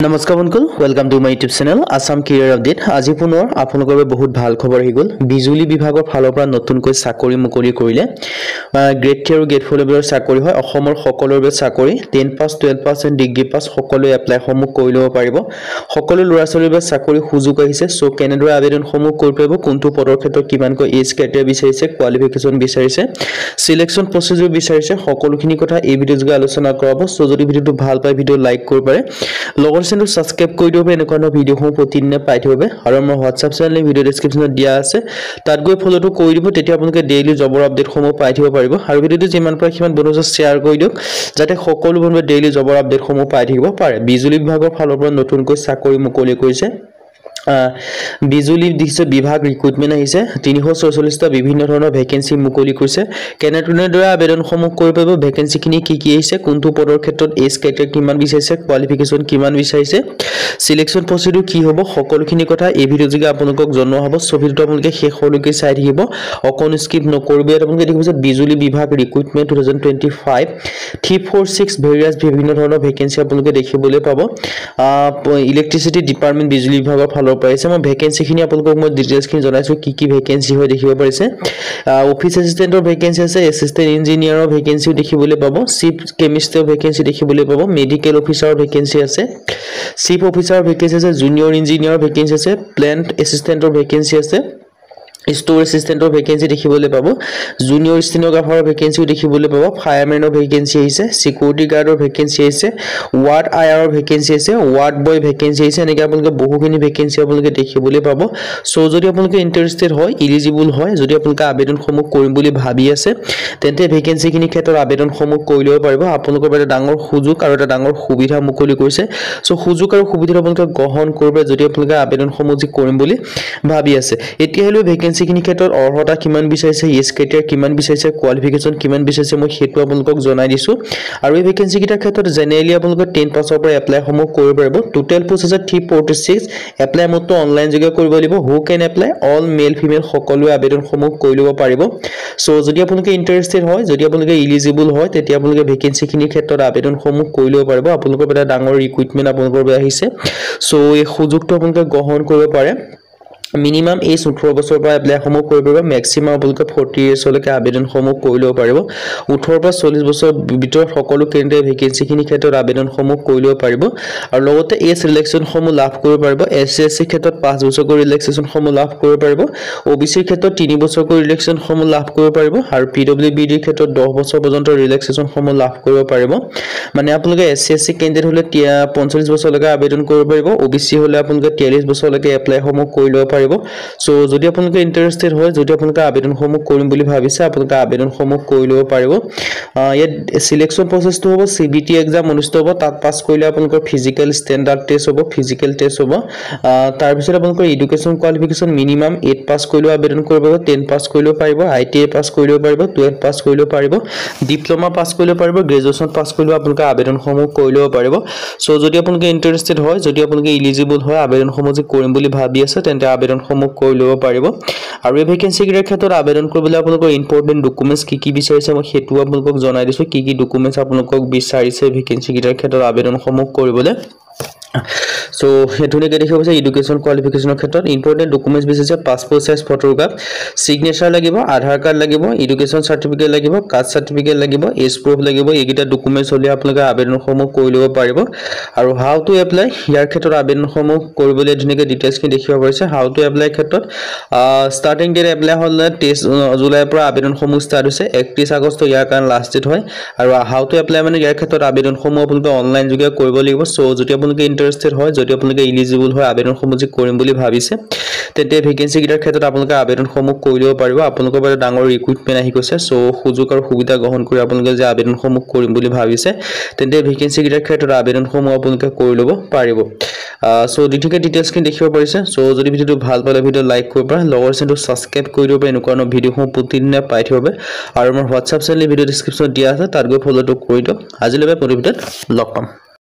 নমস্কাৰ বন্ধুসকল welcome to my YouTube channel Assam career update আজি পুনৰ আপোনালোকৰ বাবে বহুত ভাল খবৰ আহি গ'ল বিজুলী বিভাগৰ ফালৰ পৰা নতুনকৈ চাকৰি মুকলি কৰিলে গ্ৰেড 3 আৰু গ্ৰেড 4 লেভেলৰ চাকৰি হয় অসমৰ সকলোৰে বাবে চাকৰি 10 পাছ 12 পাছ এণ্ড ডিগ্ৰী পাছ সকলোৱে এপ্লাই সমূহ কৰি ল'ব পাৰিব সকলো ল'ৰা ছোৱালীৰ বাবে চাকৰি সুযোগ আহিছে সো কেনেদৰে আবেদন সমূহ কৰিব পাৰিব কোনটো পদৰ ক্ষেত্ৰত কিমানকৈ এজ ক্ৰাইটেৰিয়া বিচাৰিছে কোৱালিফিকেশন বিচাৰিছে সিলেকশন প্ৰসিডিউৰ বিচাৰিছে সকলোখিনি কথা এই ভিডিঅ' যোগে আলোচনা কৰাব সো যদি ভিডিঅ'টো ভাল পায় ভিডিঅ' লাইক কৰিব পাৰে লগৰ চেনেল সাবস্ক্ৰাইব কৰি দিও এনেকুৱা ভিডিঅ' সমূহ প্ৰতিদিনে পাই থাকিব আৰু আমাৰ WhatsApp চেনেল ভিডিঅ' ডেসক্ৰিপচনত দিয়া আছে তাত গৈ ফলোটো কৰি দিব তেতিয়া আপোনালোকে ডেইলি জবৰ আপডেট সমূহ পাই থাকিব পাৰিব আৰু ভিডিঅ'টো যিমান পাৰে সিমান বন্ধুক শ্বেয়াৰ কৰি দিওক যাতে সকলো বন্ধুৱে ডেইলি জবৰ আপডেট সমূহ পাই থাকিব পাৰে বিজুলী বিভাগৰ ফালৰ পৰা নতুনকৈ চাকৰি মুকলি কৰিছে বিজুলী বিভাগ ৰিক্ৰুটমেন্ট আহিছে 344 টা বিভিন্ন ধৰণৰ ভ্যাকেন্সি মুকলি কৰিছে কেনেদৰে আবেদন সমূহ কৰিব পাৰিব ভ্যাকেন্সি খিনি কি আহিছে কোনটো পদৰ ক্ষেত্ৰত এজ ক্ৰাইটেৰিয়া কিমান বিচাৰিছে কোৱালিফিকেশন কিমান বিচাৰিছে সিলেকশন প্ৰসিডিউৰ কি হ'ব সকলোখিনি কথা এই ভিডিঅ' যোগে আপোনালোকক জনোৱা হ'ব সো ভিডিঅ'টো আপোনালোকে শেষলৈকে চাই থাকিব অকন স্কিপ নকৰিব আপোনালোকে দেখিব যে বিজুলী বিভাগ ৰিক্ৰুটমেন্ট 2025 346 ভেৰিয়াছ বিভিন্ন ধৰণৰ ভ্যাকেন্সি আপোনালোকে দেখিবলৈ পাব ইলেক্ট্ৰিচিটি ডিপাৰ্টমেন্ট বিজুলী বিভাগৰ ফালৰ পাইছে মই ভ্যাকেন্সি খিনি আপোনালোকক মই ডিটেইলছ খিনি জনাইছো কি ভ্যাকেন্সি হয় দেখিব পাৰিছে অফিস এসিস্টেন্টৰ ভ্যাকেন্সি আছে এসিস্টেন্ট ইঞ্জিনিয়াৰৰ ভ্যাকেন্সি দেখিবলৈ পাব চিফ কেমিষ্টৰ ভ্যাকেন্সি দেখিবলৈ পাব মেডিকেল অফিচাৰৰ ভ্যাকেন্সি আছে চিফ অফিচাৰৰ ভ্যাকেন্সি আছে জুনিয়ৰ ইঞ্জিনিয়াৰৰ ভ্যাকেন্সি আছে প্লান্ট এসিস্টেন্টৰ ভ্যাকেন্সি আছে স্টোৰ এসিস্টেন্টৰ ভ্যাকেন্সি দেখিবলৈ পাব জুনিয়ৰ ষ্টেনোগ্ৰাফাৰৰ ভ্যাকেন্সি দেখিবলৈ পাব ফায়াৰমেনৰ ভ্যাকেন্সি আছে সিকিউৰিটি গাৰ্ডৰ ভ্যাকেন্সি আছে ওয়াৰ্ড আইআৰৰ ভ্যাকেন্সি আছে ওয়াৰ্ড বয় ভ্যাকেন্সি আছে এনেকৈ আপোনালোকে বহুখিনি ভ্যাকেন্সি আপোনালোকে দেখিবলৈ পাব সো যদি আপোনালোকে ইন্টাৰেষ্টেড হয় এলিজিবল হয় যদি আপোনালোকে আবেদন সমূহ কৰিম বুলি ভাবি আছে তেন্তে ভ্যাকেন্সি খিনি ক্ষেত্ৰত আবেদন সমূহ কৰি ল'ব পাৰিব আপোনালোকৰ বাবে ডাঙৰ সুযোগ আৰু এটা ডাঙৰ সুবিধা মুকলি কৰিছে সো সুযোগ আৰু সুবিধা আপোনালোকে গ্ৰহণ কৰিব যদি আপোনালোকে আবেদন সমূহ কৰিম বুলি ভাবি আছে এতিয়ালৈ ভ্যাকেন্সি খিনি ক্ষেত্ৰত অৰ্হতা কিমান বিচাৰিছে এজ ক্ৰাইটেৰিয়া কিমান বিচাৰিছে কোৱালিফিকেশন কিমান বিচাৰিছে মই হেতু আপোনালোকক জনাই দিছো আৰু এই ভ্যাকেন্সি কিটাৰ ক্ষেত্ৰত জেনেৰেলি আপোনালোকে 10 পাছৰ পৰা এপ্লাই সমূহ কৰিব পাৰিব টোটাল পোষ্ট আছে 346 এপ্লাই মত অনলাইন যোগে কৰিব লাগিব হু কেন এপ্লাই অল মেল ফিমেল সকলোৱে আবেদন সমূহ কৰি ল'ব পাৰিব সো যদি আপোনালোকে ইন্টাৰেষ্টেড হয় যদি আপোনালোকে এলিজিবল হয় তেতিয়া আপোনালোকে ভ্যাকেন্সি খিনি ক্ষেত্ৰত আবেদন সমূহ কৰি ল'ব পাৰিব আপোনালোকৰ এটা ডাঙৰ ৰিক্ৰুটমেন্ট আপোনালোকৰ বাবে আহিছে সো এই সুযোগটো আপোনালোকে গ্ৰহণ কৰিব পাৰে মিনিমাম এজ 18 বছৰৰ পৰা এপ্লাই সমূহ কৰিব পাৰিব ম্যাক্সিমাম আপোনালোকে 40 ইয়াৰ্ছ লৈকে আবেদন সমূহ কৰি ল'ব পাৰিব 18 পৰা 40 বছৰ ভিতৰত সকলো কেন্দ্ৰীয় ভ্যাকেন্সি খিনি ক্ষেত্ৰত আবেদন সমূহ কৰি ল'ব পাৰিব আৰু লগতে এজ ৰিলেক্সন সমূহ লাভ কৰিব পাৰিব এছএসসি ক্ষেত্ৰত 5 বছৰৰ ৰিলেক্সেশন সমূহ লাভ কৰিব পাৰিব ওবিসি ক্ষেত্ৰত 3 বছৰৰ ৰিলেক্সেশন সমূহ লাভ কৰিব পাৰিব আৰু পিডব্লিউবিডি ক্ষেত্ৰত 10 বছৰ পৰ্যন্ত ৰিলেক্সেশন সমূহ লাভ কৰিব পাৰিব মানে আপোনালোকে এছএসসি কেন্দ্ৰীয় হলে 45 বছৰলৈকে আবেদন কৰিব পাৰিব ওবিসি হলে আপোনালোকে 43 বছৰলৈকে এপ্লাই সমূহ কৰি ল'ব পাৰিব সো যদি আপোনালোকে ইন্টাৰেষ্টেড হয় যদি আপোনালোকে আবেদন সমূহ কৰিম বুলি ভাবিছে আপোনালোকে আবেদন সমূহ কৰি ল'ব পাৰিব ইয়াত সিলেকশন প্ৰসেছটো হ'ব সিবিটি এক্সাম অনুষ্ঠিত হ'ব তাত পাস কৰিলে আপোনালোকৰ ফিজিক্যাল ষ্টেণ্ডাৰ্ড টেষ্ট হ'ব ফিজিক্যাল টেষ্ট হ'ব তাৰ পিছত আপোনালোকৰ এডুকেশন কোৱালিফিকেশন মিনিমাম 8 পাস কৰিলে আবেদন কৰিব পাৰিব 10 পাস কৰিলে পাৰিব আইটিআই পাস কৰিলে পাৰিব 12 পাস কৰিলে পাৰিব ডিপ্লোমা পাস কৰিলে পাৰিব গ্ৰেজুৱেচন পাস কৰিলে আপোনালোকে আবেদন সমূহ কৰি ল'ব পাৰিব সো যদি আপোনালোকে ইন্টাৰেষ্টেড হয় যদি আপোনালোকে এলিজিবল হয় আবেদন সমূহ কৰিম বুলি ভাবি আছে তেন্তে আবেদন সমূহ কৰি ল'ব পাৰিব আৰু এই ভ্যাকেন্সি কিটাৰ ক্ষেত্ৰত আবেদন কৰিবলৈ আপোনালোকৰ ইম্পৰ্টেন্ট ডকুমেন্টস কি বিচাৰিছে মই হেতু আপোনালোকক জনাই দিছো কি ডকুমেন্টস আপোনালোকক বিচাৰিছে ভ্যাকেন্সি কিটাৰ ক্ষেত্ৰত আবেদন সমূহ কৰিবলৈ সো হেতুনিকে দেখিব যে এডুকেশন কোৱালিফিকেশনৰ ক্ষেত্ৰত ইম্পৰ্টেন্ট ডকুমেন্টস বিচাৰিছে পাসপোৰ্ট সাইজ ফটোগ্ৰাফ সিগনেচাৰ লাগিব আধাৰ কাৰ্ড লাগিব এডুকেশন সাৰ্টিফিকেট লাগিব কাষ্ট সাৰ্টিফিকেট লাগিব এজ প্ৰুফ লাগিব এইগিটা ডকুমেন্টস হলে আপোনালোকে আবেদন সমূহ কৰি ল'ব পাৰিব আৰু হাউ টু এপ্লাই ইয়াৰ ক্ষেত্ৰত আবেদন সমূহ কৰিবলৈ ধুনিকে ডিটেইলছ কি দেখিব পাৰিছে হাউ টু এপ্লাই ক্ষেত্ৰত ষ্টাৰ্টিং ডেট এপ্লাই হল 23 জুলাইৰ পৰা আবেদন সমূহ ষ্টাৰ্ট হৈছে 31 আগষ্ট ইয়াৰ কাৰণ লাষ্ট ডেট হয় আৰু হাউ টু এপ্লাই মানে ইয়াৰ ক্ষেত্ৰত আবেদন সমূহ আপোনালোকে অনলাইন যোগে কৰিব লাগিব সো যদি আপোনালোকে ইন্টাৰেষ্টেড হয় যদি আপোনালোকে এলিজিবল হয় আবেদন সমূহ কৰিম বুলি ভাবিছে তেন্তে ভ্যাকেন্সি কিটাৰ ক্ষেত্ৰত আপোনালোকে আবেদন সমূহ কৰি ল'ব পাৰিব আপোনালোকৰ বাবে ডাঙৰ ৰিক্ৰুটমেন্ট আহি গৈছে সো সুযোগ আৰু সুবিধা গ্ৰহণ কৰি আপোনালোকে যে আবেদন সমূহ কৰিম বুলি ভাবিছে তেন্তে ভ্যাকেন্সি কিটাৰ ক্ষেত্ৰত আবেদন সমূহ আপোনালোকে কৰি ল'ব পাৰিব সো ডিটেইলছ ডিটেইলছ কি দেখিব পাৰিছে সো যদি ভিডিওটো ভাল পালে ভিডিও লাইক কৰিব পাৰে লগৰ চেনেলটো সাবস্ক্ৰাইব কৰি দিব এনেকুৱা ভিডিও সমূহ প্ৰতিদিনে পাই থাকিব আৰু আমাৰ WhatsApp চেনেল ভিডিও ডেসক্ৰিপচনত দিয়া আছে তাত গৈ ফলোটো কৰি দিয়ক আজিলৈকে পৰৱৰ্তী ভিডিওত লগ পাম